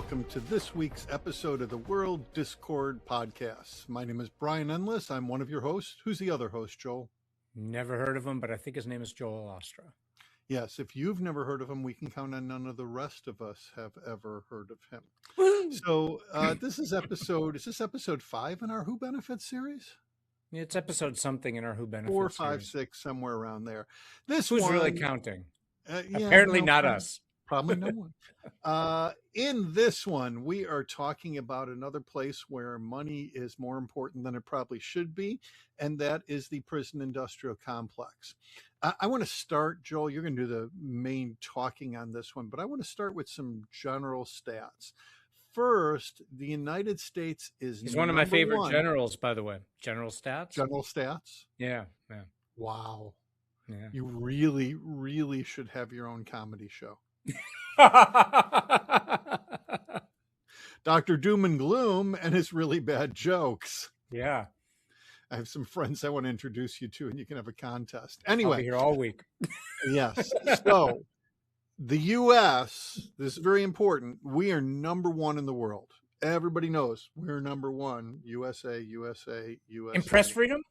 welcome to this week's episode of the World Discord Podcast. My name is Brian Endless. I'm one of your hosts. Who's the other host, Joel? Never heard of him, but I think his name is Joel Ostrow. Yes, if you've never heard of him, we can count on none of the rest of us have ever heard of him. Woo! So is this episode 5 in our Who Benefits series? It's episode something in our Who Benefits 4, 5, series. 6, somewhere around there. Who's really counting? Apparently not us. Probably no one. In this one, we are talking about another place where money is more important than it probably should be, and that is the prison industrial complex. I want to start, Joel, you're going to do the main talking on this one, but I want to start with some general stats. First, the United States is He's one of my favorite generals, by the way. General Stats? General Stats? Yeah. Wow. Yeah. You really, really should have your own comedy show. Dr. Doom and Gloom and his really bad jokes. Yeah. I have some friends I want to introduce you to, and you can have a contest. Anyway. I'll be here all week. Yes. So the U.S., this is very important. We are number one in the world. Everybody knows we're number one. USA. In press freedom?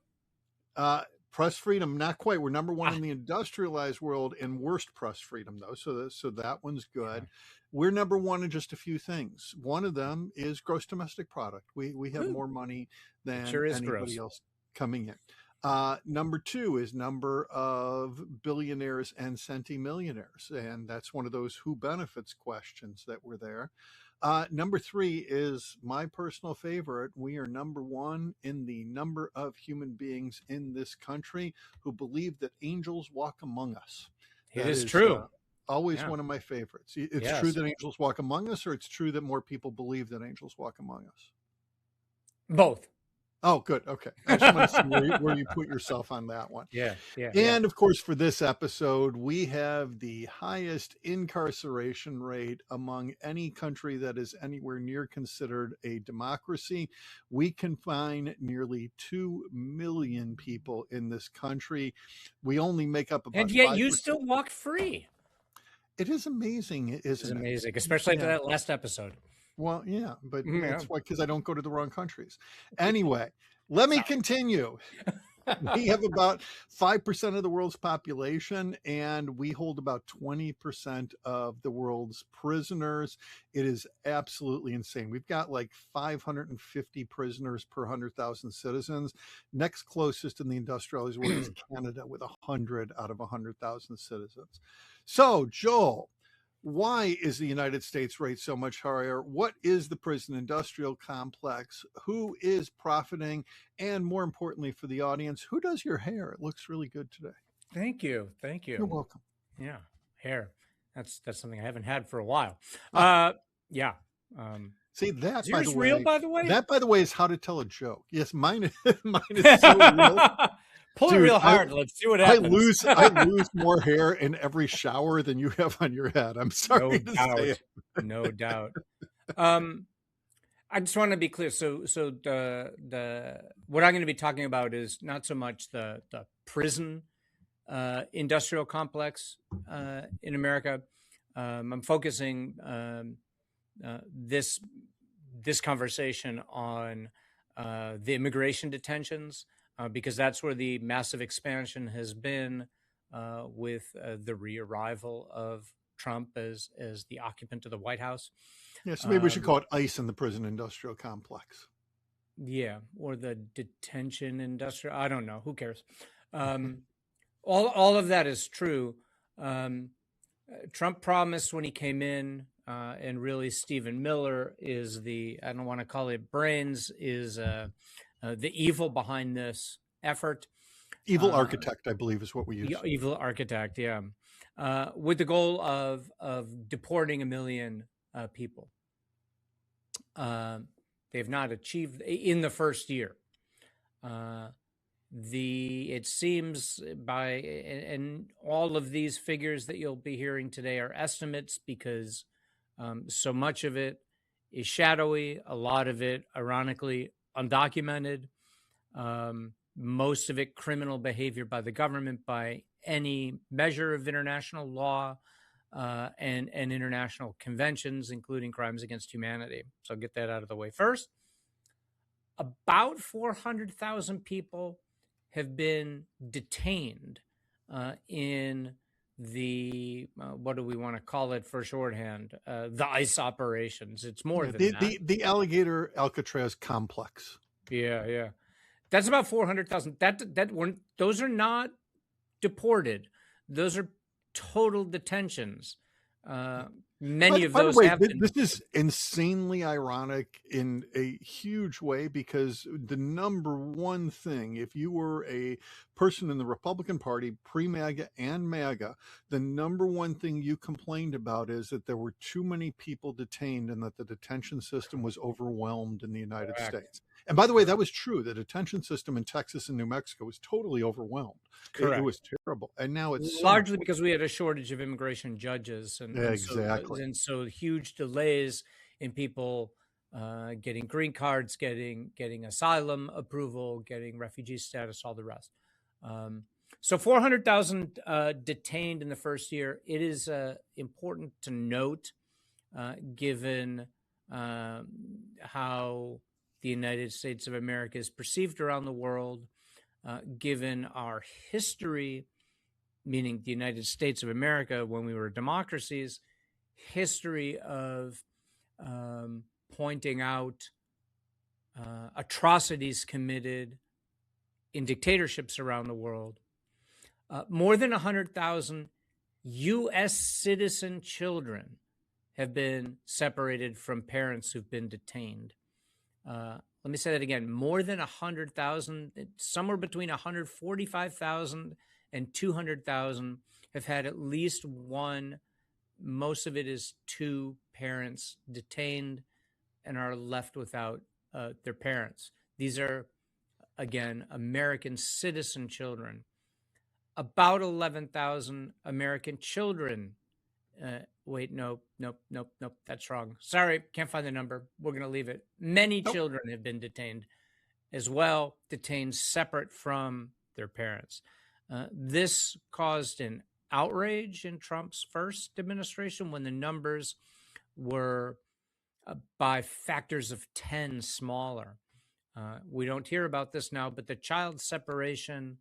Press freedom, not quite. We're number one in the industrialized world and worst press freedom, though. So that one's good. Yeah. We're number one in just a few things. One of them is gross domestic product. We have more money than anybody else coming in. Number two is number of billionaires and centimillionaires. And that's one of those who benefits questions that were there. Number three is my personal favorite. We are number one in the number of human beings in this country who believe that angels walk among us. It is true. Always one of my favorites. It's true that angels walk among us, or it's true that more people believe that angels walk among us? Both. Oh, good. Okay. I just want to see where you put yourself on that one. Yeah. And of course, for this episode, we have the highest incarceration rate among any country that is anywhere near considered a democracy. We confine nearly 2 million people in this country. We only make up about 5%. And yet you still walk free. It is amazing, isn't it? It's amazing, especially after that last episode. Well, yeah, but that's why, because I don't go to the wrong countries. Anyway, let me continue. We have about 5% of the world's population, and we hold about 20% of the world's prisoners. It is absolutely insane. We've got like 550 prisoners per 100,000 citizens. Next closest in the industrialized world is Canada with 100 out of 100,000 citizens. So, Joel, why is the United States rate so much higher? What is the prison industrial complex? Who is profiting? And more importantly for the audience, who does your hair? It looks really good today. Thank you. You're welcome. Yeah, hair. That's something I haven't had for a while. Yeah. See that, is yours real, by the way? That, by the way, is how to tell a joke. Yes, mine is so real. Pull it real hard. Let's see what happens. I lose more hair in every shower than you have on your head. I'm sorry to say it. No doubt. I just want to be clear. So the what I'm going to be talking about is not so much the prison industrial complex in America. I'm focusing this conversation on the immigration detentions. Because that's where the massive expansion has been with the re-arrival of Trump as the occupant of the White House. Yeah, so maybe we should call it ICE in the prison industrial complex. Yeah, or the detention industrial. I don't know. Who cares? All of that is true. Trump promised when he came in, and really Stephen Miller is I don't want to call it brains, is the evil behind this effort. Evil architect, I believe, is what we use. Evil architect, yeah. With the goal of deporting 1 million people. They've not achieved in the first year. It seems and all of these figures that you'll be hearing today are estimates because so much of it is shadowy, a lot of it, ironically, undocumented, most of it criminal behavior by the government by any measure of international law. and international conventions, including crimes against humanity. So I'll get that out of the way first. About 400,000 people have been detained in the what do we want to call it for shorthand? The ICE operations. It's more than that. The alligator Alcatraz complex. Yeah. That's about 400,000. Those are not deported. Those are total detentions. Many of those have been. This is insanely ironic in a huge way, because the number one thing, if you were a person in the Republican Party, pre-MAGA and MAGA, the number one thing you complained about is that there were too many people detained and that the detention system was overwhelmed in the United States. And by the way, that was true. The detention system in Texas and New Mexico was totally overwhelmed. It was terrible. And now it's largely because we had a shortage of immigration judges. Exactly. And so huge delays in people getting green cards, getting asylum approval, getting refugee status, all the rest. So 400,000 detained in the first year. It is important to note, given how the United States of America is perceived around the world, given our history, meaning the United States of America when we were democracies, history of pointing out atrocities committed in dictatorships around the world. More than 100,000 U.S. citizen children have been separated from parents who've been detained. Let me say that again. More than 100,000, somewhere between 145,000 and 200,000 have had at least one, most of it is two parents detained and are left without their parents. These are, again, American citizen children. About 11,000 American children. Wait, nope, that's wrong. Sorry, can't find the number. We're going to leave it. Many children have been detained as well, detained separate from their parents. This caused an outrage in Trump's first administration when the numbers were by factors of 10 smaller. We don't hear about this now, but the child separation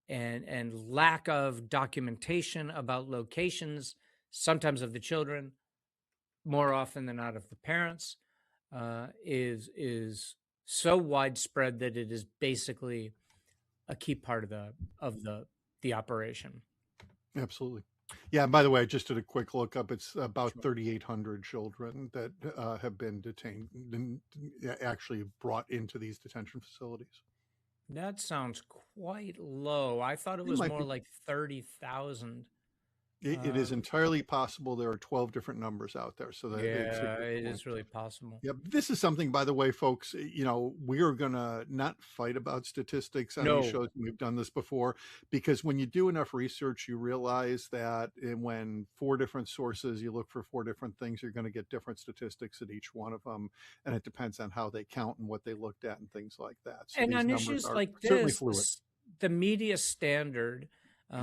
and lack of documentation about locations, sometimes of the children, more often than not of the parents, is so widespread that it is basically a key part of the operation. Absolutely. Yeah. And by the way, I just did a quick look up. It's about 3,800 children that have been detained and actually brought into these detention facilities. That sounds quite low. I thought it was more like 30,000. It is entirely possible. There are 12 different numbers out there. So that it is really possible. Yeah. This is something, by the way, folks, we are going to not fight about statistics on these shows. We've done this before, because when you do enough research, you realize that when 4 different sources, you look for 4 different things, you're going to get different statistics at each one of them. And it depends on how they count and what they looked at and things like that. So and on issues like this, the media standard,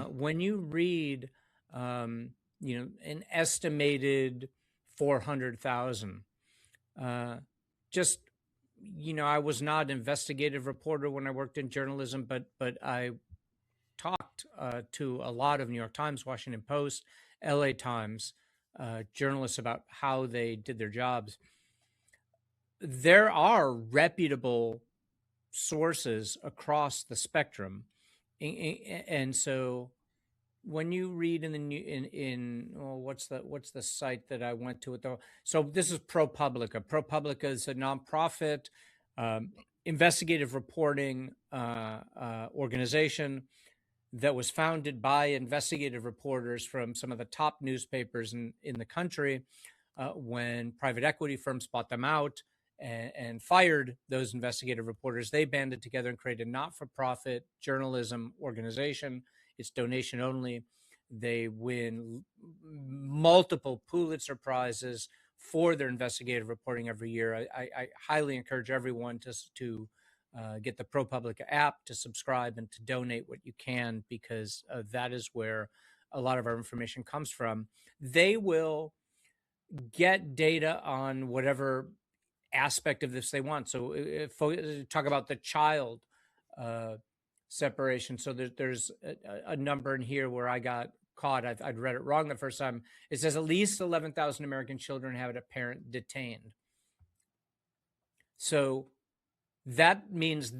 when you read an estimated 400,000. I was not an investigative reporter when I worked in journalism, but I talked to a lot of New York Times, Washington Post, LA Times journalists about how they did their jobs. There are reputable sources across the spectrum, and so when you read what's the site that I went to it though? So this is ProPublica. ProPublica is a nonprofit investigative reporting organization that was founded by investigative reporters from some of the top newspapers in the country. When private equity firms bought them out and fired those investigative reporters, they banded together and created a not-for-profit journalism organization. It's donation only. They win multiple Pulitzer Prizes for their investigative reporting every year. I highly encourage everyone to get the ProPublica app, to subscribe and to donate what you can, because that is where a lot of our information comes from, they will get data on whatever aspect of this they want. So if talk about the child separation. So there's a number in here where I got caught. I'd read it wrong the first time. It says at least 11,000 American children have a parent detained. So that means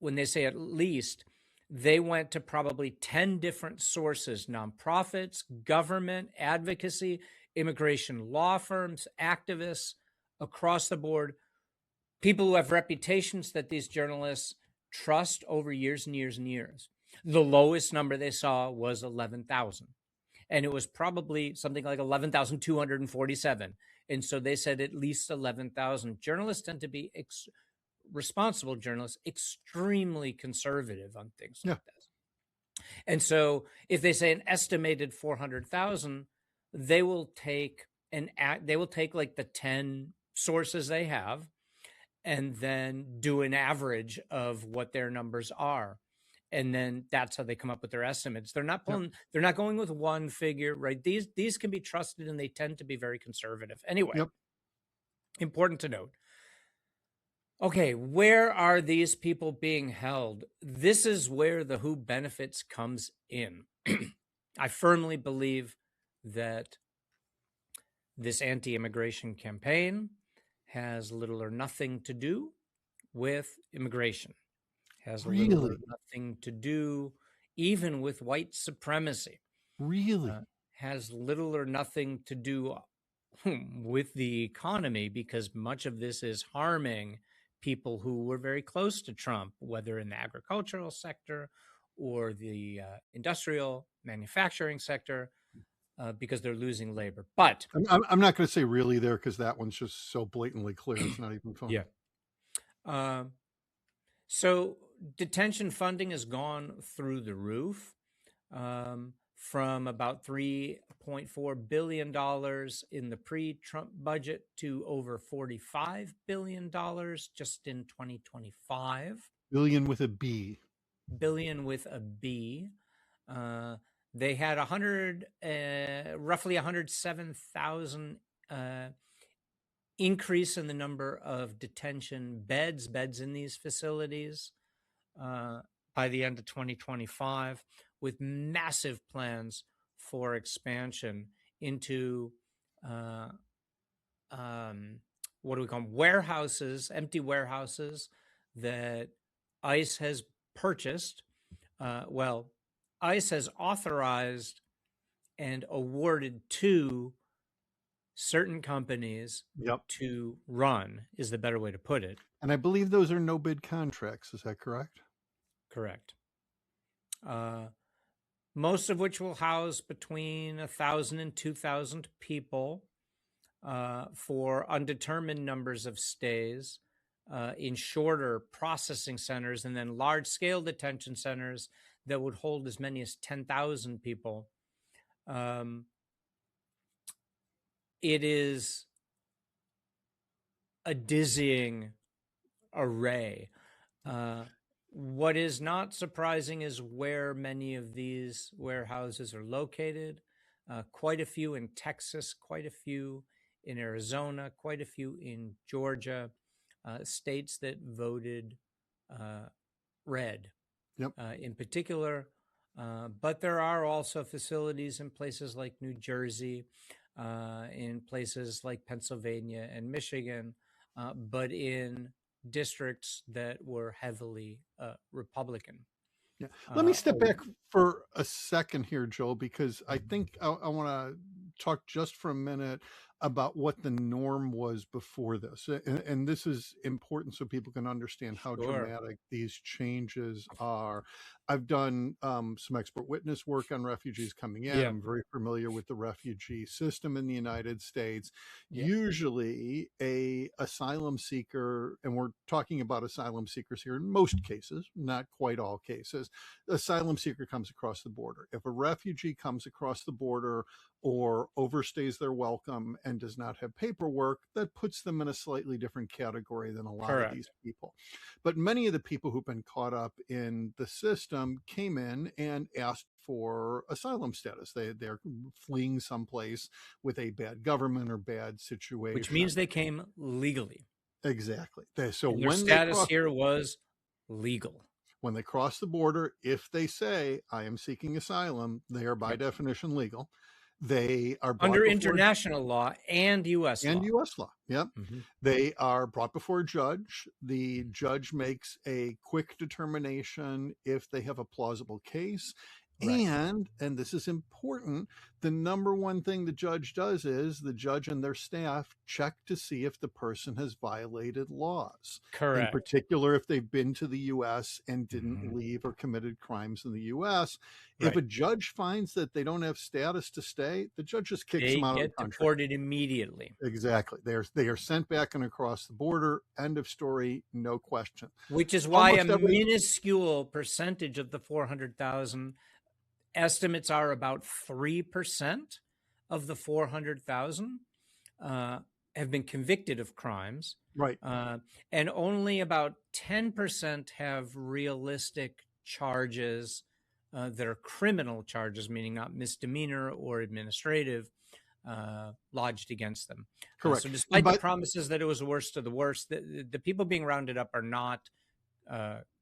when they say at least, they went to probably 10 different sources: nonprofits, government, advocacy, immigration law firms, activists across the board, people who have reputations that these journalists trust over years and years and years. The lowest number they saw was 11,000. And it was probably something like 11,247. And so they said at least 11,000. Journalists tend to be responsible journalists, extremely conservative on things like this. And so if they say an estimated 400,000, they will take like the 10 sources they have and then do an average of what their numbers are. And then that's how they come up with their estimates. They're not they're not going with one figure, right? These can be trusted, and they tend to be very conservative. Anyway, important to note. Okay, where are these people being held? This is where the who benefits comes in. I firmly believe that this anti-immigration campaign has little or nothing to do with immigration. Has little or nothing to do even with white supremacy. Has little or nothing to do with the economy, because much of this is harming people who were very close to Trump, whether in the agricultural sector or the industrial manufacturing sector, because they're losing labor. But I'm not going to say really there, because that one's just so blatantly clear. It's not even funny. So detention funding has gone through the roof, from about $3.4 billion in the pre-Trump budget to over $45 billion just in 2025. Billion with a B. Billion with a B. They had roughly 107,000 increase in the number of detention beds in these facilities by the end of 2025, with massive plans for expansion into what do we call them? Warehouses, empty warehouses that ICE has purchased. ICE has authorized and awarded to certain companies to run, is the better way to put it. And I believe those are no bid contracts. Is that correct? Correct. Most of which will house between 1,000 and 2,000 people for undetermined numbers of stays in shorter processing centers, and then large-scale detention centers that would hold as many as 10,000 people. It is a dizzying array. What is not surprising is where many of these warehouses are located. Quite a few in Texas, quite a few in Arizona, quite a few in Georgia, states that voted red in particular. But there are also facilities in places like New Jersey, in places like Pennsylvania and Michigan, but in districts that were heavily Republican. Let me step back for a second here, Joel, because I think I want to talk just for a minute about what the norm was before this. And this is important so people can understand how dramatic these changes are. I've done some expert witness work on refugees coming in. I'm very familiar with the refugee system in the United States. Usually a asylum seeker, and we're talking about asylum seekers here in most cases, not quite all cases, asylum seeker comes across the border. If a refugee comes across the border or overstays their welcome and and does not have paperwork, that puts them in a slightly different category than a lot of these people. But many of the people who've been caught up in the system came in and asked for asylum status. They're fleeing someplace with a bad government or bad situation. Which means they came legally. Exactly. So and their status here was legal. When they cross the border, if they say, I am seeking asylum, they are by definition legal. They are brought under international law and U.S. and law. U.S. law. Yep. They are brought before a judge. The judge makes a quick determination if they have a plausible case. And this is important, the number one thing the judge does is the judge and their staff check to see if the person has violated laws. Correct. In particular, if they've been to the U.S. and didn't leave or committed crimes in the U.S. If a judge finds that they don't have status to stay, the judge just kicks them out of the country. They get deported immediately. Exactly. They are sent back and across the border. End of story. No question. Which is why minuscule percentage of the 400,000 estimates are about 3% of the 400,000 have been convicted of crimes. Right. And only about 10% have realistic charges that are criminal charges, meaning not misdemeanor or administrative, lodged against them. Correct. So despite the promises that it was the worst of the worst, the people being rounded up are not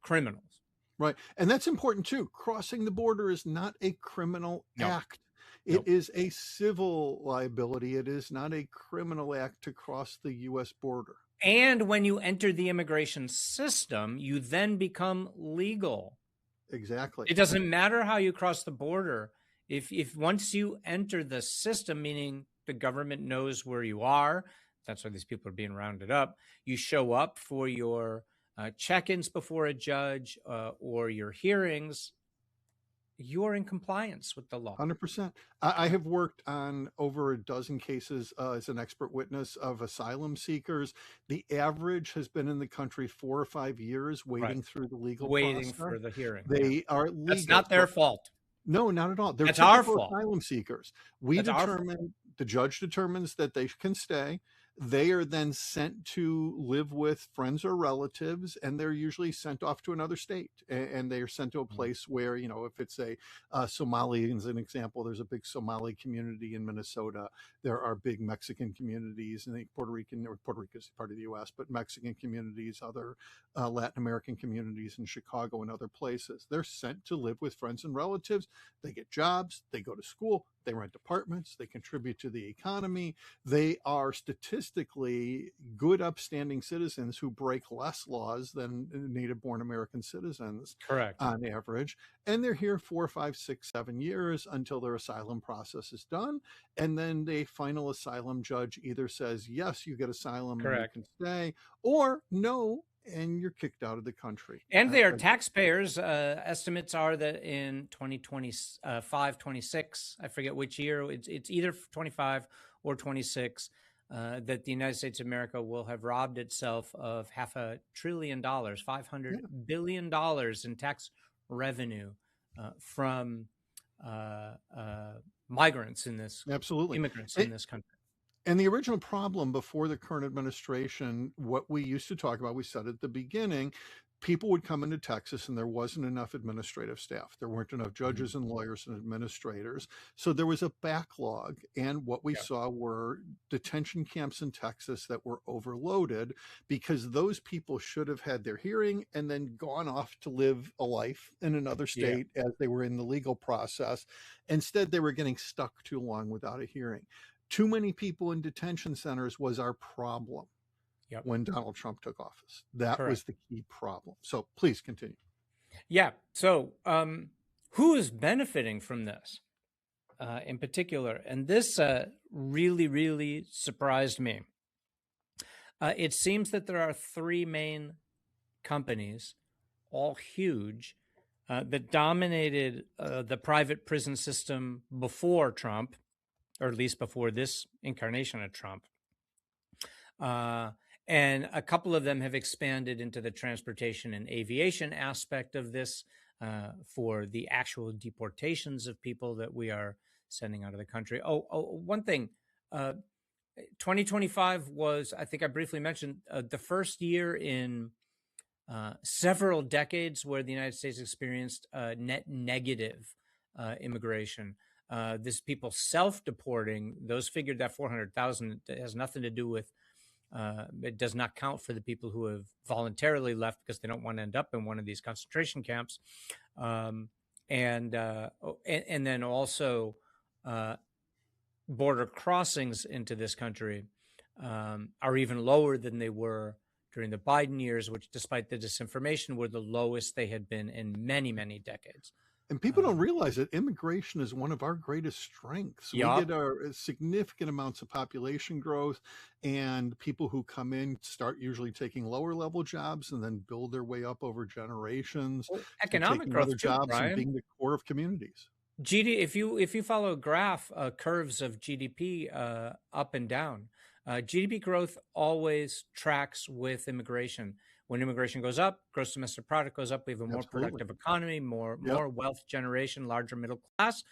criminals. Right. And that's important too. Crossing the border is not a criminal act. It is a civil liability. It is not a criminal act to cross the U.S. border. And when you enter the immigration system, you then become legal. Exactly. It doesn't matter how you cross the border. If once you enter the system, meaning the government knows where you are, that's why these people are being rounded up. You show up for your check-ins before a judge or your hearings, you're in compliance with the law. 100%. I have worked on over a dozen cases as an expert witness of asylum seekers. The average has been in the country 4 or 5 years waiting through the legal process. For the hearing. They are legal. That's not their fault. No, not at all. They're our fault. Asylum seekers. The judge determines that they can stay. They are then sent to live with friends or relatives, and they're usually sent off to another state. And they are sent to a place where, if it's a Somali, as an example, there's a big Somali community in Minnesota. There are big Mexican communities, and Puerto Rico is part of the U.S., but Mexican communities, other Latin American communities in Chicago and other places. They're sent to live with friends and relatives. They get jobs. They go to school. They rent apartments. They contribute to the economy. They are statistically good, upstanding citizens who break less laws than native-born American citizens. Correct. On average. And they're here 4, 5, 6, 7 years until their asylum process is done. And then the final asylum judge either says, yes, you get asylum and you can stay, or no, and you're kicked out of the country. And they are taxpayers. Estimates are that in 2025, 26, I forget which year, it's either 25 or 26, that the United States of America will have robbed itself of $500 billion, $500 billion in tax revenue from migrants in this, immigrants in this country. And the original problem before the current administration, what we used to talk about, we said at the beginning, people would come into Texas and there wasn't enough administrative staff. There weren't enough judges and lawyers and administrators. So there was a backlog. And what we saw were detention camps in Texas that were overloaded because those people should have had their hearing and then gone off to live a life in another state as they were in the legal process. Instead, they were getting stuck too long without a hearing. Too many people in detention centers was our problem. When Donald Trump took office. That was the key problem. So please continue. Yeah. So who is benefiting from this in particular? And this really, really surprised me. It seems that there are 3 main companies, all huge, that dominated the private prison system before Trump, or at least before this incarnation of Trump. And a couple of them have expanded into the transportation and aviation aspect of this for the actual deportations of people that we are sending out of the country. One thing, 2025 was, I think I briefly mentioned, the first year in several decades where the United States experienced net negative immigration. This people self-deporting, those figured that 400,000 has nothing to do with, it does not count for the people who have voluntarily left because they don't want to end up in one of these concentration camps. And then also border crossings into this country are even lower than they were during the Biden years, which, despite the disinformation, were the lowest they had been in many, many decades. And people don't realize that immigration is one of our greatest strengths. Yep. We get our significant amounts of population growth, and people who come in start usually taking lower level jobs and then build their way up over generations. Well, economic growth other too, jobs Brian. and being the core of communities. If you follow a graph, curves of GDP up and down, GDP growth always tracks with immigration. When immigration goes up, gross domestic product goes up. We have a more productive economy, more wealth generation, larger middle class.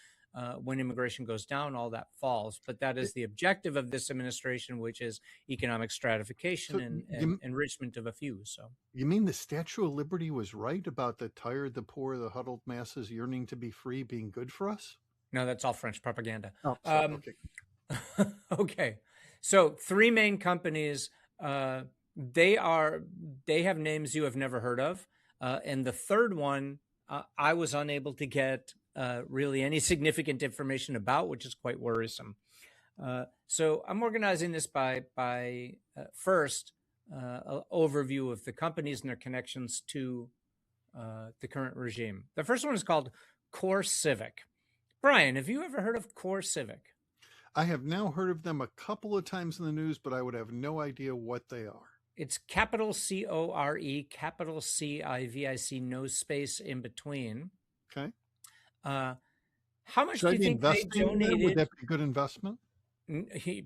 When immigration goes down, all that falls. But that is the objective of this administration, which is economic stratification and enrichment of a few. So you mean the Statue of Liberty was right about the tired, the poor, the huddled masses yearning to be free being good for us? No, that's all French propaganda. Oh, sorry. Okay. Okay. So 3 main companies. They have names you have never heard of, and the third one I was unable to get really any significant information about, which is quite worrisome. So I'm organizing this by first an overview of the companies and their connections to the current regime. The first one is called Core Civic. Brian, have you ever heard of Core Civic? I have now heard of them a couple of times in the news, but I would have no idea what they are. It's capital C-O-R-E, capital C-I-V-I-C, no space in between. Okay. How much do you think they donated? Would that be a good investment?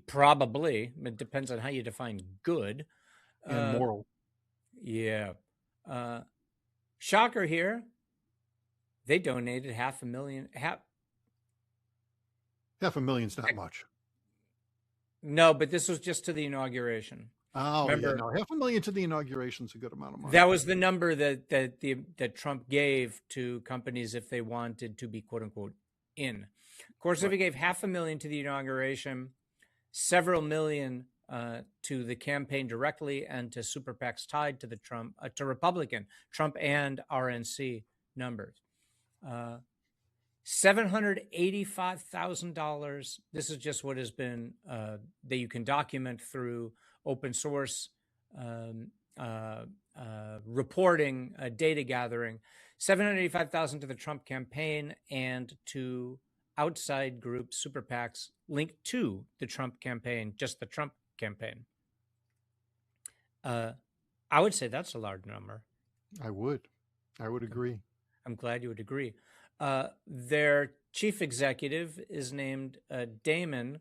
Probably. It depends on how you define good. And moral. Yeah. Shocker here. They donated $500,000. $500,000's not much. No, but this was just to the inauguration. Oh, remember, yeah, no, $500,000 to the inauguration is a good amount of money. That was the number that Trump gave to companies if they wanted to be "quote unquote" in. Core Civic gave $500,000 to the inauguration, several million to the campaign directly, and to super PACs tied to the to Republican Trump and RNC numbers. $785,000. This is just what has been that you can document through open source reporting, data gathering. $785,000 to the Trump campaign and to outside groups, super PACs, linked to the Trump campaign, just the Trump campaign. I would say that's a large number. I would agree. I'm glad you would agree. Their chief executive is named Damon.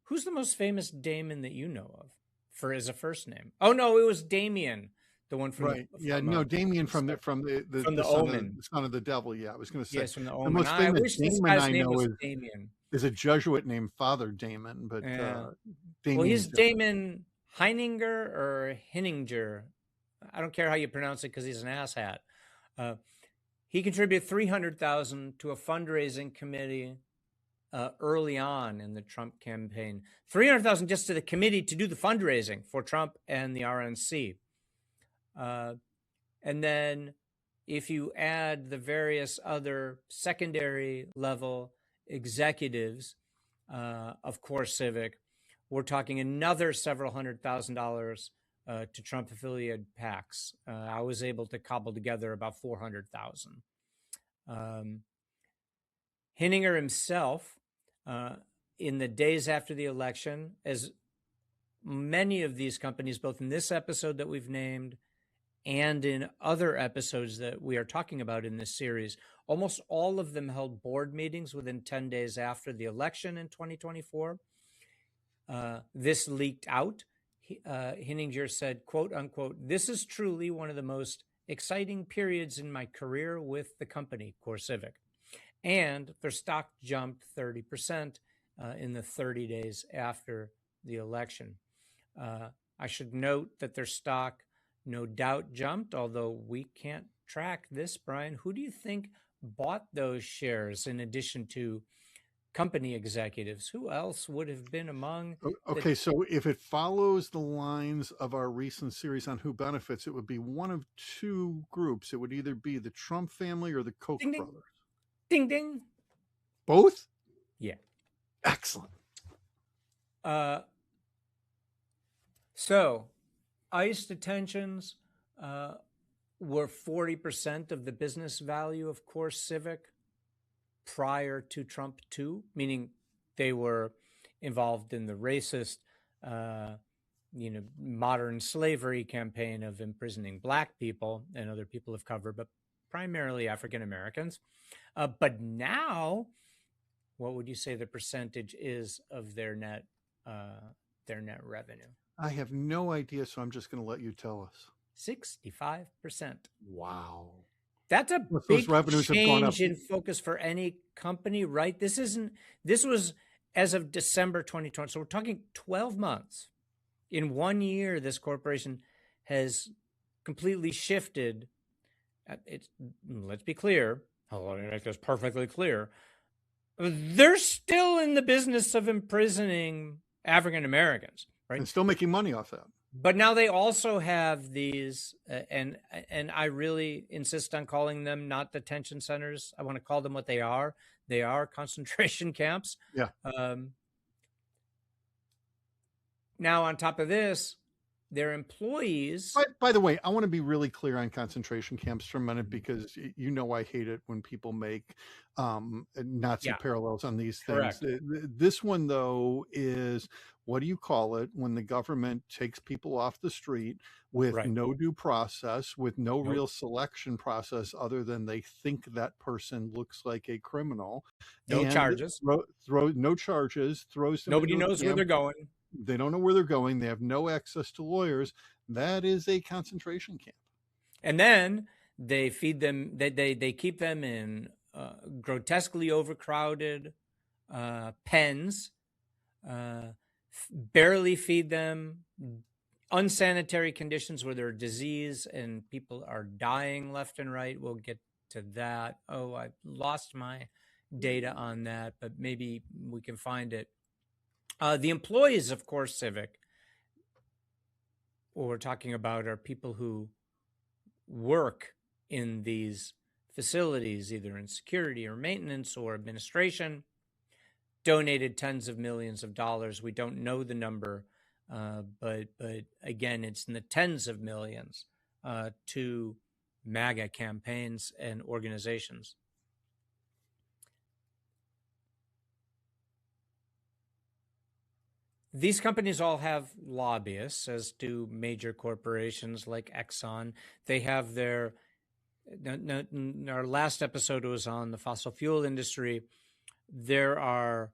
Who's the most famous Damon that you know of as a first name? Oh no, it was Damien, the one from Damien from the Omen, the son of the devil. Yeah, I was going to say yes, from the Omen. The most famous I wish this guy's name was Damien. Is a Jesuit named Father Damon, but well, he's Damon Heininger or Hinninger. I don't care how you pronounce it because he's an asshat. He contributed $300,000 to a fundraising committee early on in the Trump campaign. $300,000 just to the committee to do the fundraising for Trump and the RNC. And then if you add the various other secondary level executives of Core Civic, we're talking another several $100,000 to Trump affiliated PACs. I was able to cobble together about $400,000. Hinninger himself, in the days after the election, as many of these companies, both in this episode that we've named and in other episodes that we are talking about in this series, almost all of them held board meetings within 10 days after the election in 2024. This leaked out. Hinninger said, "quote unquote, this is truly one of the most exciting periods in my career with the company, Core Civic." And their stock jumped 30% in the 30 days after the election. I should note that their stock no doubt jumped, although we can't track this, Brian. Who do you think bought those shares in addition to company executives? Who else would have been among Okay, so if it follows the lines of our recent series on who benefits, it would be one of two groups. It would either be the Trump family or the Koch ding, ding, brothers. ding, ding. Both? Yeah. Excellent. So ICE detentions were 40% of the business value of Core Civic prior to Trump 2, meaning they were involved in the racist, modern slavery campaign of imprisoning Black people and other people of color, but primarily African Americans. But now, what would you say the percentage is of their net revenue? I have no idea, so I'm just going to let you tell us. 65%. Wow. That's a Those big revenues have gone up. change in focus for any company, right? This was as of December 2020. So we're talking 12 months. In 1 year, this corporation has completely shifted. Let's be clear. Let me make this perfectly clear. They're still in the business of imprisoning African Americans, right? And still making money off that. But now they also have these, and I really insist on calling them not detention centers. I want to call them what they are. They are concentration camps. Yeah. Now, on top of this, their employees. By the way, I want to be really clear on concentration camps for a minute, because I hate it when people make Nazi parallels on these things. Correct. This one, though, is, what do you call it when the government takes people off the street with no due process, with no real selection process other than they think that person looks like a criminal? No charges. No charges. Throws them. Nobody knows where they're going. They don't know where they're going. They have no access to lawyers. That is a concentration camp. And then they feed them. They keep them in grotesquely overcrowded pens. Barely feed them. Unsanitary conditions where there are disease and people are dying left and right. We'll get to that. Oh, I lost my data on that, but maybe we can find it. The employees of Core Civic, what we're talking about, are people who work in these facilities, either in security or maintenance or administration, donated tens of millions of dollars. We don't know the number, but again, it's in the tens of millions to MAGA campaigns and organizations. These companies all have lobbyists, as do major corporations like Exxon. They have their, our last episode was on the fossil fuel industry. There are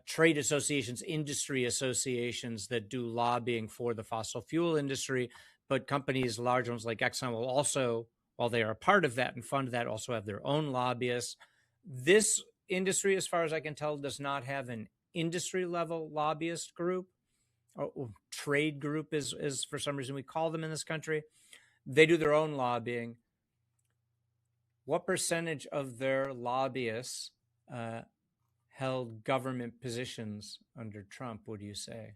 trade associations, industry associations that do lobbying for the fossil fuel industry, but companies, large ones like Exxon, will also, while they are a part of that and fund that, also have their own lobbyists. This industry, as far as I can tell, does not have an industry level lobbyist group, or trade group is for some reason we call them in this country. They do their own lobbying. What percentage of their lobbyists held government positions under Trump, would you say?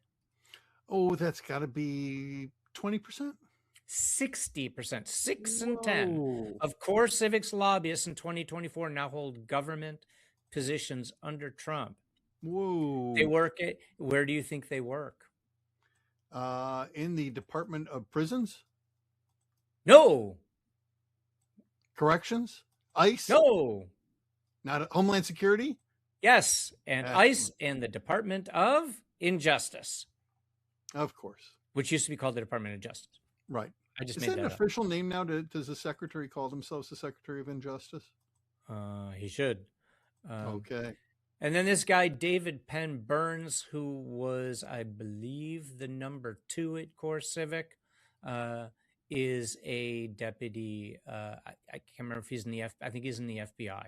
Oh, that's got to be 20%? 60%. 6 in 10 of Core Civic's lobbyists in 2024 now hold government positions under Trump. Whoa. They work at, where do you think they work? In the Department of Prisons? No. Corrections? ICE? No. Not Homeland Security? Yes, and ICE and the Department of Injustice. Of course. Which used to be called the Department of Justice. Right. I just made that an official name now? Does the secretary call themselves the Secretary of Injustice? He should. Okay. And then this guy, David Penn Burns, who was, I believe, the number 2 at Core Civic, is a deputy. I can't remember if he's in the I think he's in the FBI.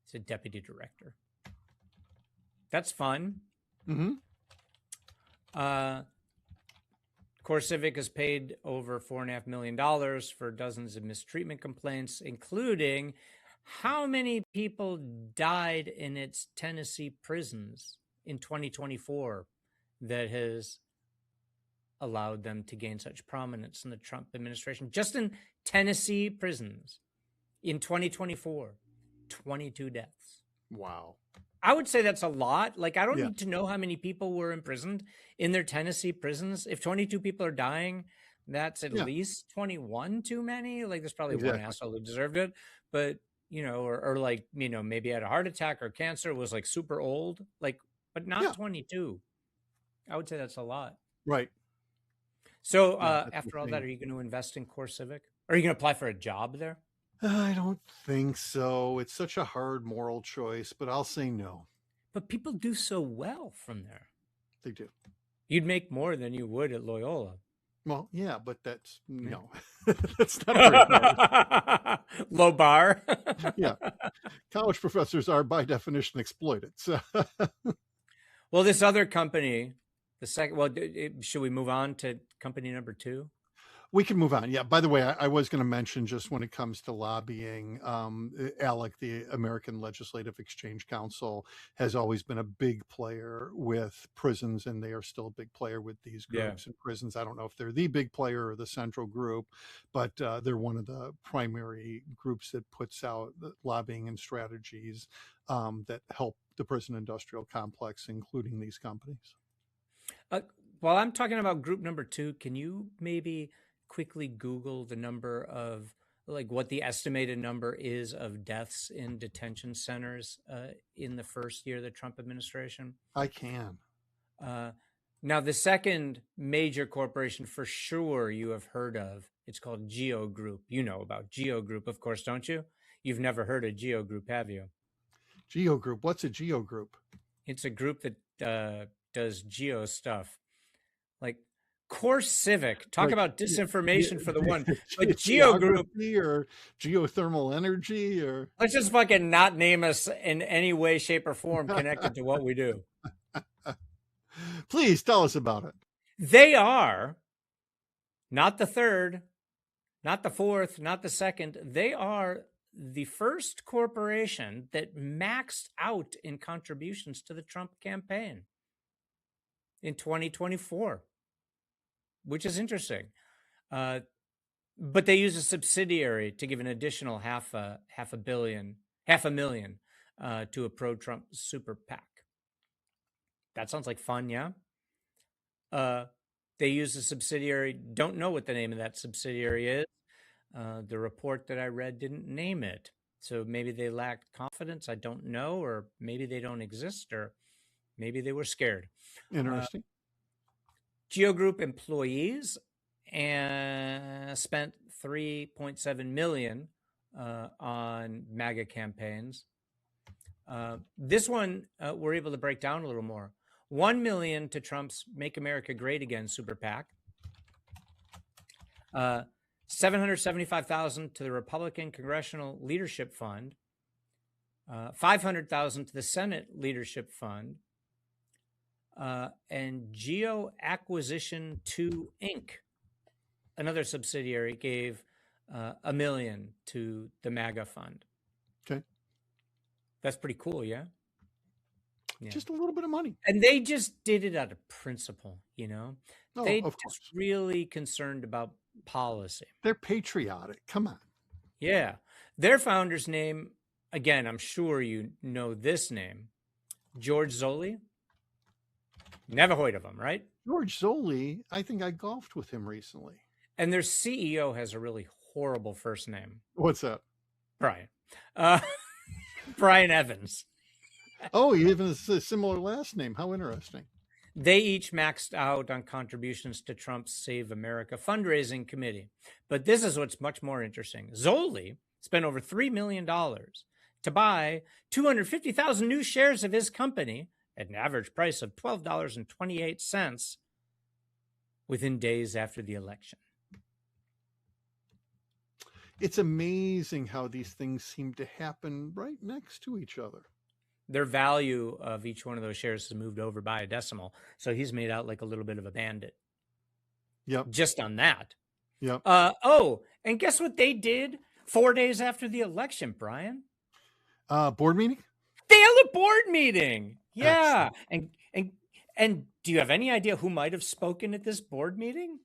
He's a deputy director. That's fun. Mm-hmm. CoreCivic has paid over $4.5 million for dozens of mistreatment complaints, including how many people died in its Tennessee prisons in 2024 that has allowed them to gain such prominence in the Trump administration. Just in Tennessee prisons in 2024, 22 deaths. Wow. I would say that's a lot. Like, I don't Yeah. need to know how many people were imprisoned in their Tennessee prisons. If 22 people are dying, that's at least 21 too many. Like, there's probably one asshole who deserved it. But, you know, or like, you know, maybe had a heart attack or cancer, was like super old. Like, but not 22. I would say that's a lot. Right. So after all that, are you going to invest in CoreCivic? Are you going to apply for a job there? I don't think so. It's such a hard moral choice, but I'll say no. But people do so well from there. They do. You'd make more than you would at Loyola. Well, yeah, but that's no. That's not very low bar. Yeah. College professors are by definition exploited. So well, this other company, the second, well, should we move on to company number 2? we can move on. Yeah. By the way, I was going to mention, just when it comes to lobbying, ALEC, the American Legislative Exchange Council, has always been a big player with prisons, and they are still a big player with these groups in prisons. I don't know if they're the big player or the central group, but they're one of the primary groups that puts out lobbying and strategies that help the prison industrial complex, including these companies. While I'm talking about group number 2, can you maybe quickly Google the number of, like, what the estimated number is of deaths in detention centers in the first year of the Trump administration? I can. Now, the second major corporation for sure you have heard of, it's called Geo Group. You know about Geo Group, of course, don't you? You've never heard of Geo Group, have you? Geo Group. What's a Geo Group? It's a group that does geo stuff. Like CoreCivic, talk about disinformation for the one. But Geo Group or geothermal energy, or let's just fucking not name us in any way, shape, or form connected to what we do. Please tell us about it. They are not the third, not the fourth, not the second. They are the first corporation that maxed out in contributions to the Trump campaign in 2024. Which is interesting. But they use a subsidiary to give an additional half a million to a pro-Trump super PAC. That sounds like fun, yeah? They use a subsidiary, don't know what the name of that subsidiary is. The report that I read didn't name it. So maybe they lacked confidence, I don't know, or maybe they don't exist, or maybe they were scared. Interesting. Geo Group employees and spent $3.7 million on MAGA campaigns. This one we're able to break down a little more. $1 million to Trump's Make America Great Again super PAC. $775,000 to the Republican Congressional Leadership Fund. $500,000 to the Senate Leadership Fund. And Geo Acquisition 2 Inc., another subsidiary, gave $1 million to the MAGA fund. Okay. That's pretty cool, yeah? Just a little bit of money. And they just did it out of principle, you know? Oh, they of just course. really concerned about policy. They're patriotic. Come on. Yeah. Their founder's name, again, I'm sure you know this name, George Zoley. Never heard of him, right? George Zoley, I think I golfed with him recently. And their CEO has a really horrible first name. What's that? Brian. Brian Evans. Oh, he even has a similar last name. How interesting. They each maxed out on contributions to Trump's Save America fundraising committee. But this is what's much more interesting. Zoley spent over $3 million to buy 250,000 new shares of his company at an average price of $12.28 within days after the election. It's amazing how these things seem to happen right next to each other. their value of each one of those shares has moved over by a decimal. So he's made out like a little bit of a bandit. Yep. Just on that. Yep. Oh, and guess what they did 4 days after the election, Brian? Board meeting? They held a board meeting. Yeah. Excellent. And do you have any idea who might have spoken at this board meeting?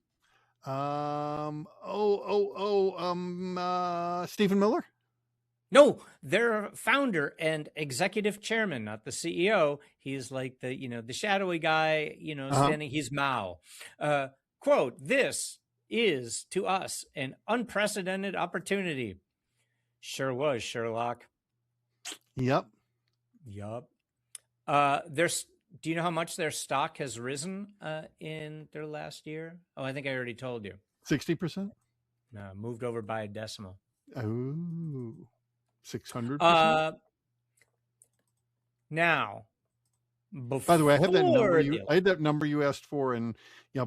Stephen Miller? No, their founder and executive chairman, not the CEO. He's like the shadowy guy, standing. He's Mao. Quote, "This is to us an unprecedented opportunity." Sure was, Sherlock. Yep. Do you know how much their stock has risen in their last year? Oh, I think I already told you. 60%? No, moved over by a decimal. Oh, 600%? Now, by the way, I have that number. I had that number you asked for, and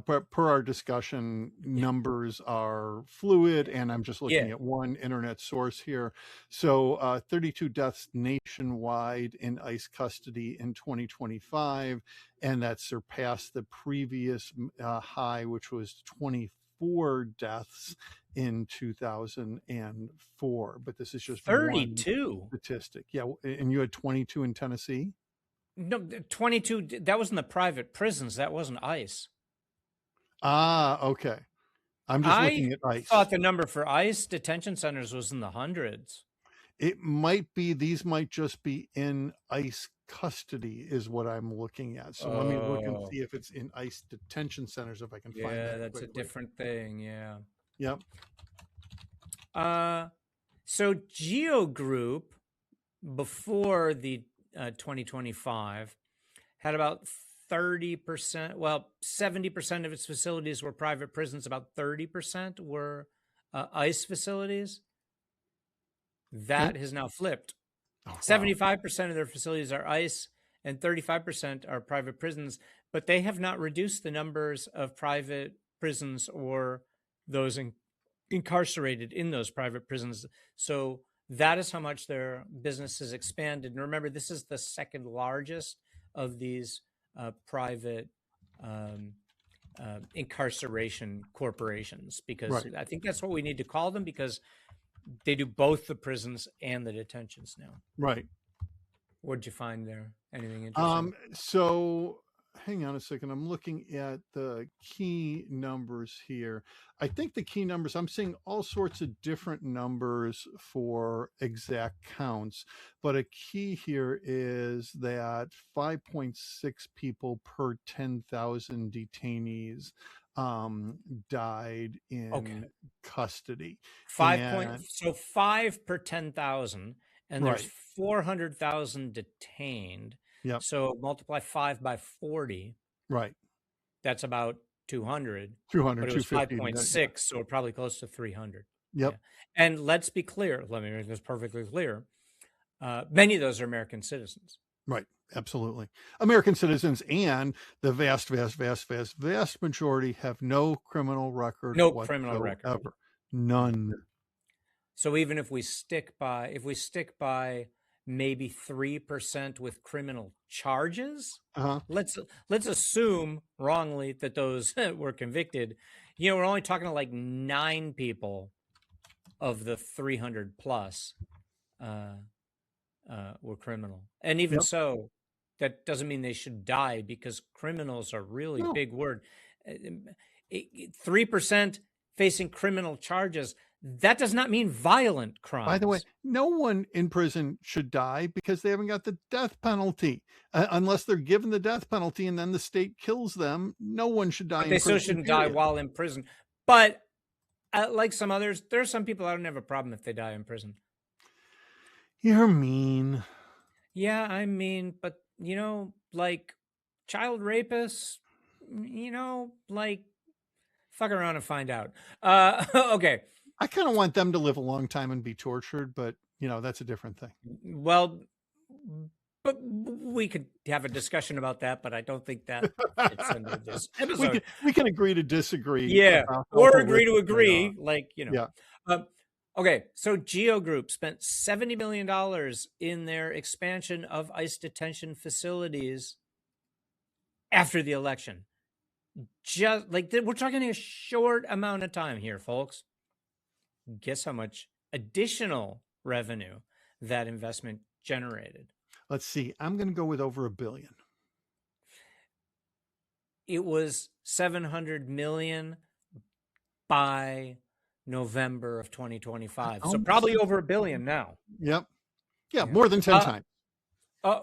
per our discussion, numbers are fluid, and I'm just looking at one internet source here. So, 32 deaths nationwide in ICE custody in 2025, and that surpassed the previous high, which was 24 deaths in 2004. But this is just 32 one statistic. Yeah, and you had 22 in Tennessee. No, 22. That was in the private prisons. That wasn't ICE. Okay. I'm just looking at ICE. I thought the number for ICE detention centers was in the hundreds. It might be. These might just be in ICE custody is what I'm looking at. So let me look and see if it's in ICE detention centers, if I can find that. Yeah, that's quickly. A different thing. Yeah. Yep. So Geo Group, before the 2025, had about 30%, 70% of its facilities were private prisons, about 30% were ICE facilities. That has now flipped. 75% of their facilities are ICE and 35% are private prisons, but they have not reduced the numbers of private prisons or those incarcerated in those private prisons. So that is how much their business has expanded. And remember, this is the second largest of these private incarceration corporations, because I think that's what we need to call them, because they do both the prisons and the detentions now. Right. What'd you find there? Anything interesting? So hang on a second. I'm looking at the key numbers here. I think the key numbers, I'm seeing all sorts of different numbers for exact counts, but a key here is that 5.6 people per 10,000 detainees died in custody. 5 per 10,000, and there's 400,000 detained. Yep. So multiply 5 by 40. Right. That's about 200. 200, but it was 5.6, so probably close to 300. Yep. Yeah. And let's be clear. Let me make this perfectly clear. Many of those are American citizens. Right. Absolutely. American citizens, and the vast majority have no criminal record. No criminal record. Ever. None. So even if we stick by maybe 3% with criminal charges, let's assume wrongly that those were convicted. We're only talking like 9 people of the 300 plus were criminal. And even so, that doesn't mean they should die, because criminals are really big word. 3% facing criminal charges. That does not mean violent crimes. By the way, no one in prison should die because they haven't got the death penalty. Unless they're given the death penalty and then the state kills them, no one should die in prison. They still shouldn't die while in prison. But like some others, there are some people I don't have a problem if they die in prison. You're mean. Yeah, I'm mean, but like child rapists, like fuck around and find out. Okay. I kind of want them to live a long time and be tortured, but that's a different thing. Well, but we could have a discussion about that, but I don't think that fits into this episode. We can agree to disagree. Yeah. Or agree to agree, like, Yeah. Okay, so Geo Group spent $70 million in their expansion of ICE detention facilities after the election. Just like we're talking a short amount of time here, folks. Guess how much additional revenue that investment generated? Let's see. I'm going to go with over $1 billion. It was 700 million by November of 2025. So probably over $1 billion now. Yep. Yeah, more than 10 times.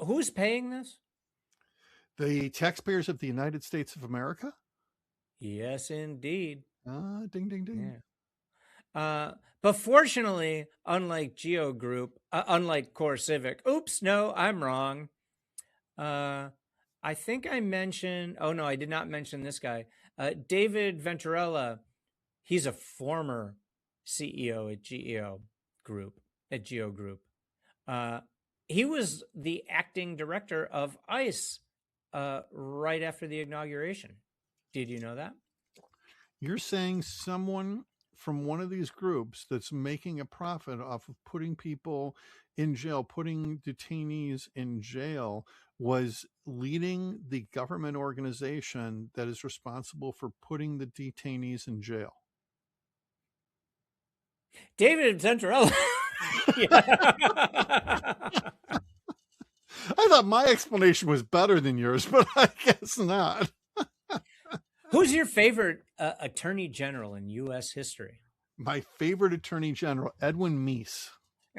Who's paying this? The taxpayers of the United States of America? Yes, indeed. Ding, ding, ding. Yeah. But fortunately, unlike Geo Group, unlike Core Civic, oops, no, I'm wrong. I think I mentioned, oh no, I did not mention this guy. David Venturella, he's a former CEO at Geo Group. He was the acting director of ICE right after the inauguration. Did you know that? You're saying someone from one of these groups that's making a profit off of putting people in jail, putting detainees in jail, was leading the government organization that is responsible for putting the detainees in jail. David Venturella. I thought my explanation was better than yours, but I guess not. Who's your favorite attorney general in U.S. history? My favorite attorney general, Edwin Meese.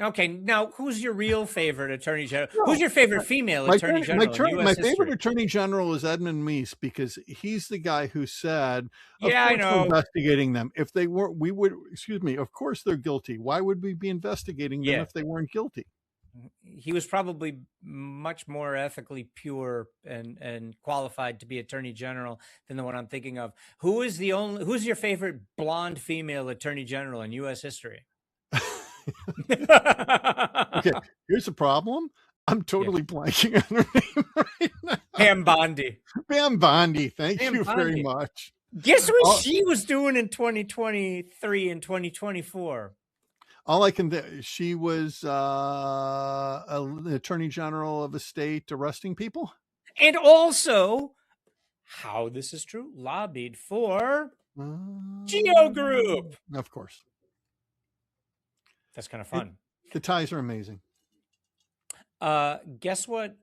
Okay, now who's your real favorite attorney general? Who's your favorite female attorney general in U.S. My history? favorite attorney general is Edmund Meese because he's the guy who said, "Yeah, I know, we're investigating them. If they weren't, we would. Excuse me. Of course they're guilty. Why would we be investigating them if they weren't guilty?" He was probably much more ethically pure and qualified to be attorney general than the one I'm thinking of. Who's your favorite blonde female attorney general in U.S. history? Okay, here's the problem. I'm totally blanking on her name right now. Pam Bondi. Pam Bondi. Thank you very much. Guess what she was doing in 2023 and 2024? All I can, she was an attorney general of a state arresting people. And also, how this is true, lobbied for Geo Group. Of course. That's kind of fun. The ties are amazing. Guess what?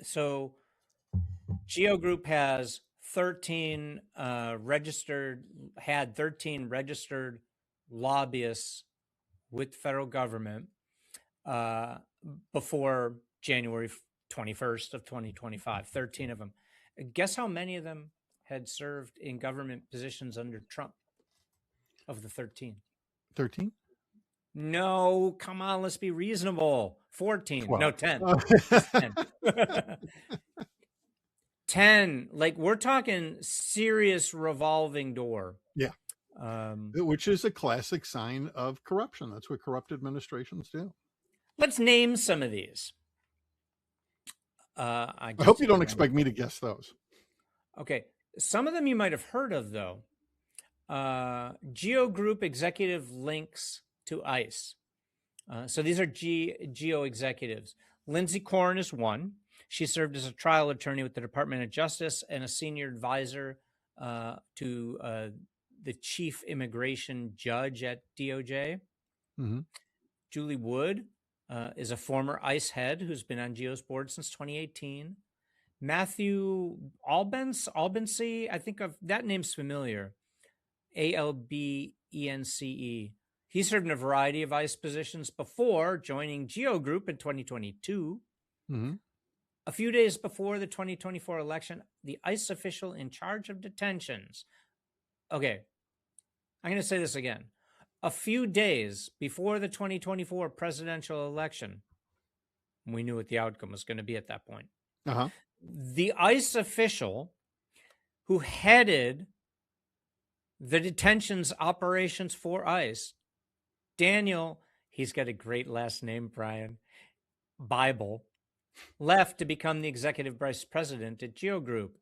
So Geo Group has 13 registered lobbyists with the federal government before January 21st of 2025, 13 of them. Guess how many of them had served in government positions under Trump of the 13? 13? No, come on, let's be reasonable. 14. 12. No, 10. 10. 10. Like, we're talking serious revolving door. Yeah. Which is a classic sign of corruption. That's what corrupt administrations do. Let's name some of these. I hope you don't expect me to guess those. Okay. Some of them you might have heard of, though. Geo Group executive links to ICE. So these are Geo executives. Lindsay Korn is one. She served as a trial attorney with the Department of Justice and a senior advisor to the chief immigration judge at DOJ. Mm-hmm. Julie Wood is a former ICE head who's been on Geo's board since 2018. Matthew Albence, I think of that name's familiar. Albence. He served in a variety of ICE positions before joining Geo Group in 2022. Mm-hmm. A few days before the 2024 election, the ICE official in charge of detentions. Okay, I'm going to say this again. A few days before the 2024 presidential election, we knew what the outcome was going to be at that point. Uh-huh. The ICE official who headed the detentions operations for ICE, Daniel, he's got a great last name, Brian, Bible, left to become the executive vice president at Geo Group,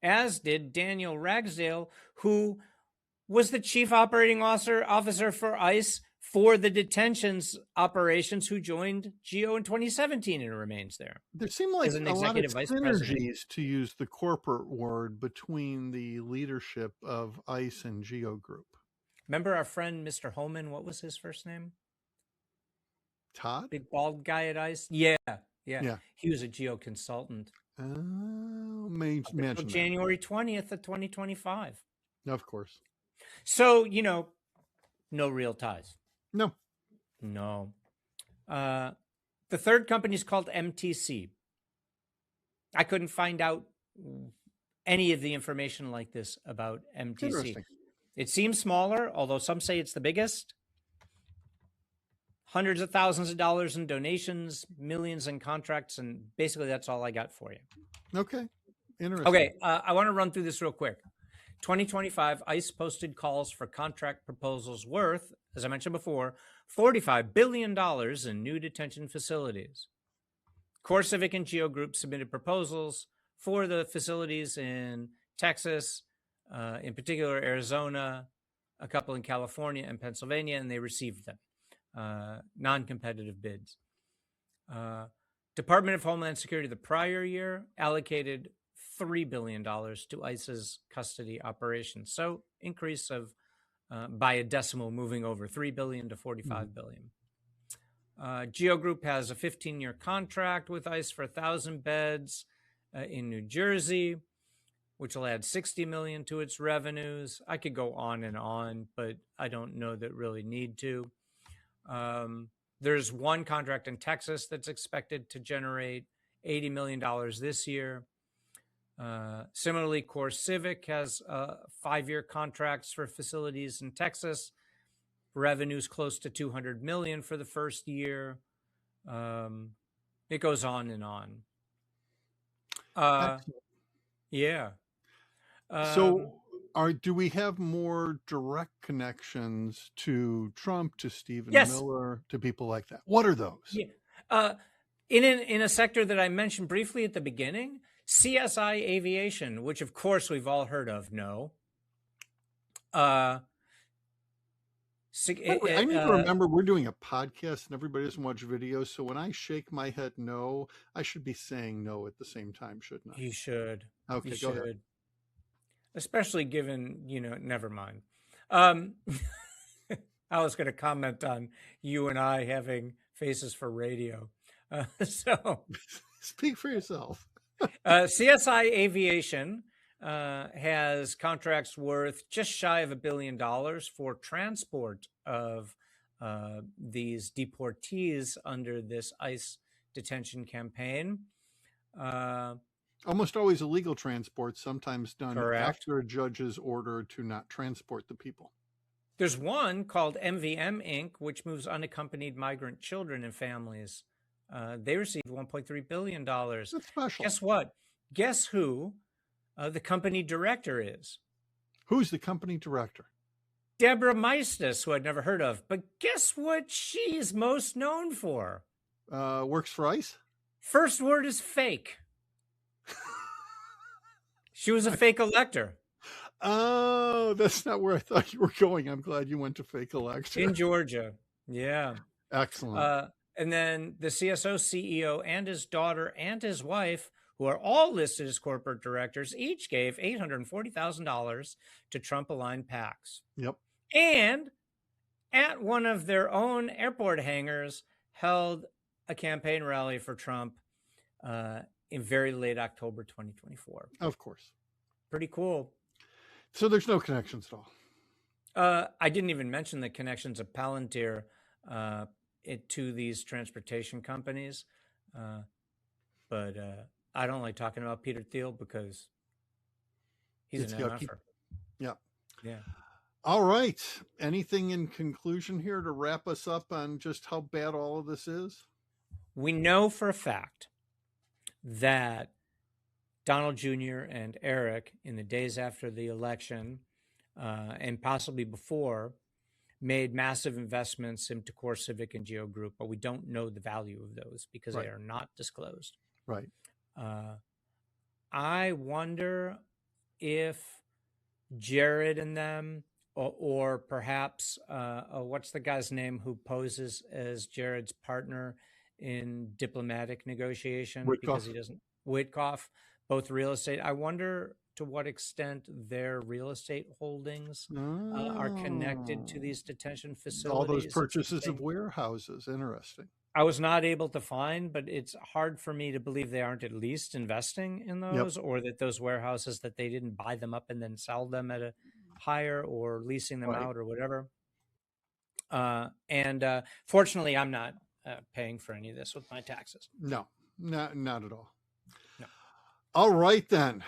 as did Daniel Ragsdale, who was the chief operating officer for ICE for the detentions operations who joined GEO in 2017 and remains there. There seem like as an a lot of executive vice president. synergies, to use the corporate word, between the leadership of ICE and GEO Group. Remember our friend Mr. Holman? What was his first name? Todd? Big bald guy at ICE? Yeah. He was a GEO consultant. Mention January 20th of 2025. Of course. So, no real ties. No. The third company is called MTC. I couldn't find out any of the information like this about MTC. It seems smaller, although some say it's the biggest. Hundreds of thousands of dollars in donations, millions in contracts, and basically that's all I got for you. Okay. Interesting. Okay, I want to run through this real quick. 2025, ICE posted calls for contract proposals worth, as I mentioned before, $45 billion in new detention facilities. CoreCivic and GEO Group submitted proposals for the facilities in Texas, in particular Arizona, a couple in California and Pennsylvania, and they received them. Non-competitive bids. Department of Homeland Security the prior year allocated $3 billion to ICE's custody operations. So increase of by a decimal, moving over $3 billion to $45 billion. GEO Group has a 15-year contract with ICE for 1,000 beds in New Jersey, which will add $60 million to its revenues. I could go on, but I don't know that really need to. There's one contract in Texas that's expected to generate $80 million this year. Similarly, CoreCivic has 5-year contracts for facilities in Texas. Revenues close to $200 million for the first year. It goes on and on. Yeah. So do we have more direct connections to Trump, to Stephen Miller, to people like that? What are those? Yeah. In a sector that I mentioned briefly at the beginning, CSI Aviation, which of course we've all heard of. No. I need to remember we're doing a podcast and everybody doesn't watch videos. So when I shake my head no, I should be saying no at the same time, shouldn't I? You should. Okay, go ahead. Especially given, never mind. I was going to comment on you and I having faces for radio. So speak for yourself. CSI Aviation has contracts worth just shy of $1 billion for transport of these deportees under this ICE detention campaign. Almost always illegal transport, sometimes done Correct. After a judge's order to not transport the people. There's one called MVM Inc., which moves unaccompanied migrant children and families. They received $1.3 billion. That's special. Guess what? Guess who the company director is? Who's the company director? Deborah Meistus, who I'd never heard of. But guess what she's most known for? Works for ICE? First word is fake. She was a fake elector. Oh, that's not where I thought you were going. I'm glad you went to fake elector. In Georgia. Yeah. Excellent. And then the CSO CEO and his daughter and his wife, who are all listed as corporate directors, each gave $840,000 to Trump-aligned PACs. Yep. And at one of their own airport hangars, held a campaign rally for Trump in very late October 2024. Of course. Pretty cool. So there's no connections at all. I didn't even mention the connections of Palantir to these transportation companies. But I don't like talking about Peter Thiel because he's an MFer. Yeah. Yeah. All right. Anything in conclusion here to wrap us up on just how bad all of this is? We know for a fact that Donald Jr. and Eric, in the days after the election, and possibly before, made massive investments into CoreCivic and GEO Group, but we don't know the value of those because they are not disclosed. Right. I wonder if Jared and them or perhaps what's the guy's name who poses as Jared's partner in diplomatic negotiation because he Witkoff. doesn't Witkoff, both real estate. I wonder to what extent their real estate holdings are connected to Oh, these detention all those facilities. It's purchases of something warehouses. Interesting. I was not able to find, but it's hard for me to believe they aren't at least investing in Yep. those, or that those warehouses that they didn't buy them up and then sell them at a higher, or leasing them Right. out or whatever. And fortunately, I'm not paying for any of this with my taxes. No, not at all. No. All right then.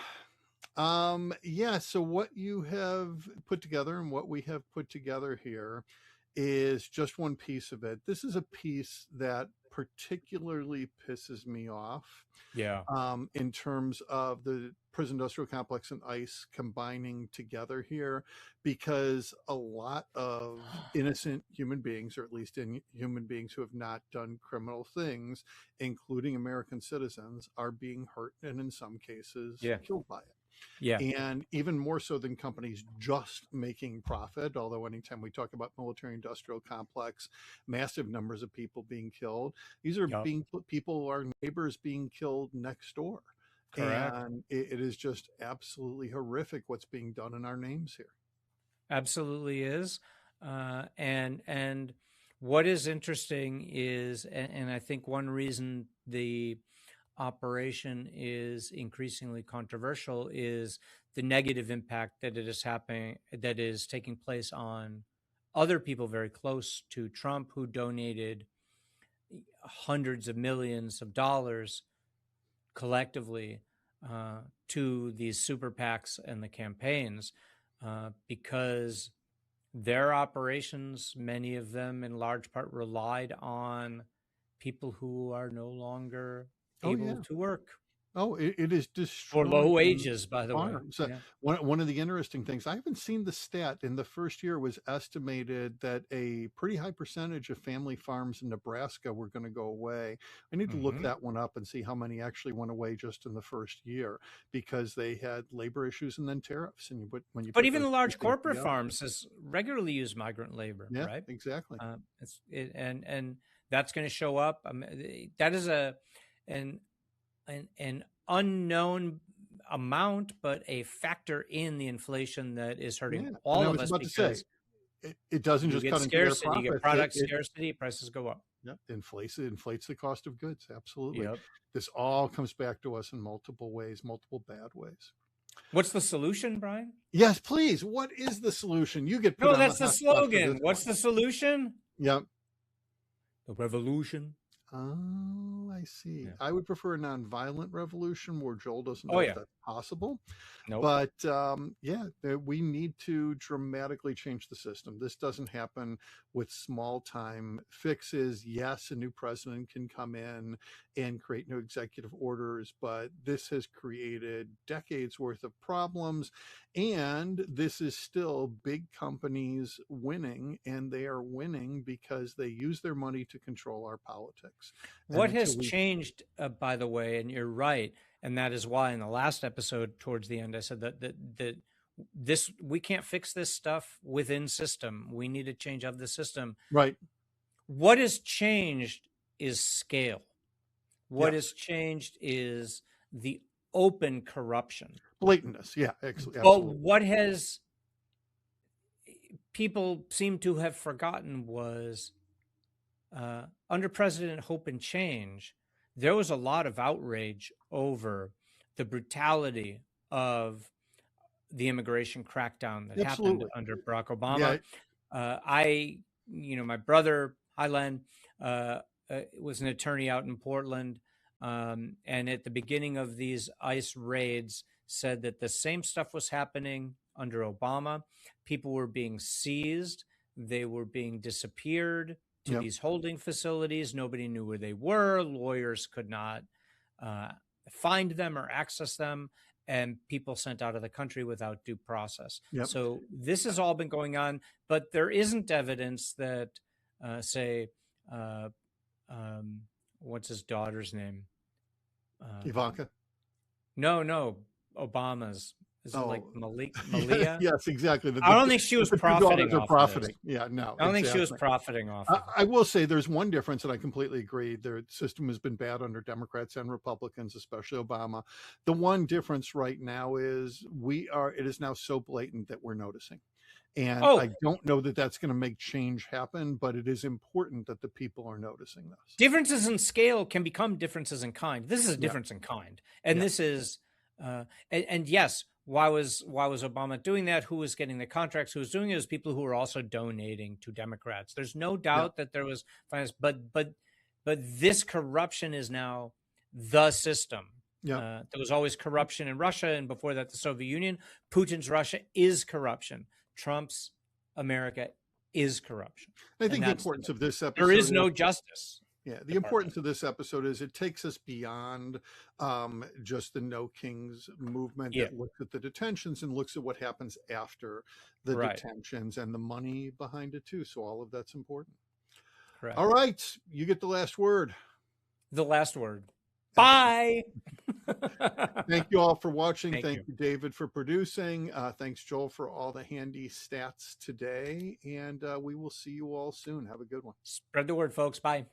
Yeah, so what you have put together and what we have put together here is just one piece of it. This is a piece that particularly pisses me off. Yeah. In terms of the prison industrial complex and ICE combining together here, because a lot of innocent human beings, or at least in human beings who have not done criminal things, including American citizens, are being hurt and in some cases killed by it. Yeah. And even more so than companies just making profit, although anytime we talk about military industrial complex, massive numbers of people being killed, these are people, our neighbors, being killed next door. Correct. And it is just absolutely horrific what's being done in our names here. Absolutely is. And what is interesting is, and I think one reason the operation is increasingly controversial, is the negative impact that that is taking place on other people very close to Trump, who donated hundreds of millions of dollars collectively to these super PACs and the campaigns, because their operations, many of them in large part, relied on people who are no longer able to work. Oh, it is For destroying low wages, by the way. farms. One of the interesting things, I haven't seen the stat, in the first year was estimated that a pretty high percentage of family farms in Nebraska were going to go away. I need to look that one up and see how many actually went away just in the first year, because they had labor issues and then tariffs. And but even the large corporate farms regularly use migrant labor, yeah, right? Exactly. And that's going to show up. That is an unknown amount, but a factor in the inflation that is hurting all of us, because it doesn't just cut into their profits. You get product scarcity, prices go up. Yeah, inflates the cost of goods. Absolutely. Yep. This all comes back to us in multiple ways, multiple bad ways. What's the solution, Brian? Yes, please. What is the solution? You get put on that's the slogan. What's the solution? Yep. The revolution. Oh, I see. Yeah. I would prefer a nonviolent revolution where Joel doesn't know if that's possible. Nope. But we need to dramatically change the system. This doesn't happen with small time fixes. Yes, a new president can come in and create new executive orders, but this has created decades worth of problems. And this is still big companies winning, and they are winning because they use their money to control our politics. What has changed, by the way, and you're right, and that is why in the last episode towards the end I said that this, we can't fix this stuff within system. We need a change of the system. Right. What has changed is scale. What has changed is the open corruption. Blatantness, yeah, absolutely. But what has people seem to have forgotten was under President Hope and Change, there was a lot of outrage over the brutality of the immigration crackdown that happened under Barack Obama. My brother, Len, was an attorney out in Portland. And at the beginning of these ICE raids, said that the same stuff was happening under Obama. People were being seized. They were being disappeared to these holding facilities. Nobody knew where they were. Lawyers could not find them or access them, and people sent out of the country without due process. So this has all been going on, but there isn't evidence that, what's his daughter's name? Ivanka? No, Obama's. Is it like Oh, Malia? yes, exactly. I don't think she was The two profiting daughters are off of this. profiting. Yeah, no, I don't think she was exactly. profiting off of it. I will say there's one difference, and I completely agree. Their system has been bad under Democrats and Republicans, especially Obama. The one difference right now is it is now so blatant that we're noticing. And Oh, I don't know that that's going to make change happen, but it is important that the people are noticing this. differences in scale can become differences in kind. This is a Yeah. difference in kind, and Yeah. this is, and yes, why was Obama doing that? Who was getting the contracts? Who was doing it? It was people who were also donating to Democrats. There's no doubt that there was finance, but this corruption is now the system. Yeah. There was always corruption in Russia, and before that, the Soviet Union. Putin's Russia is corruption. Trump's America is corruption. I think the importance of this episode, there is no justice. Yeah, the importance of this episode is it takes us beyond just the No Kings movement that looks at the detentions and looks at what happens after the detentions and the money behind it too. So all of that's important. Correct. All right, you get the last word. The last word. Bye. Thank you all for watching. Thank you, David, for producing. Thanks, Joel, for all the handy stats today. And we will see you all soon. Have a good one. Spread the word, folks. Bye.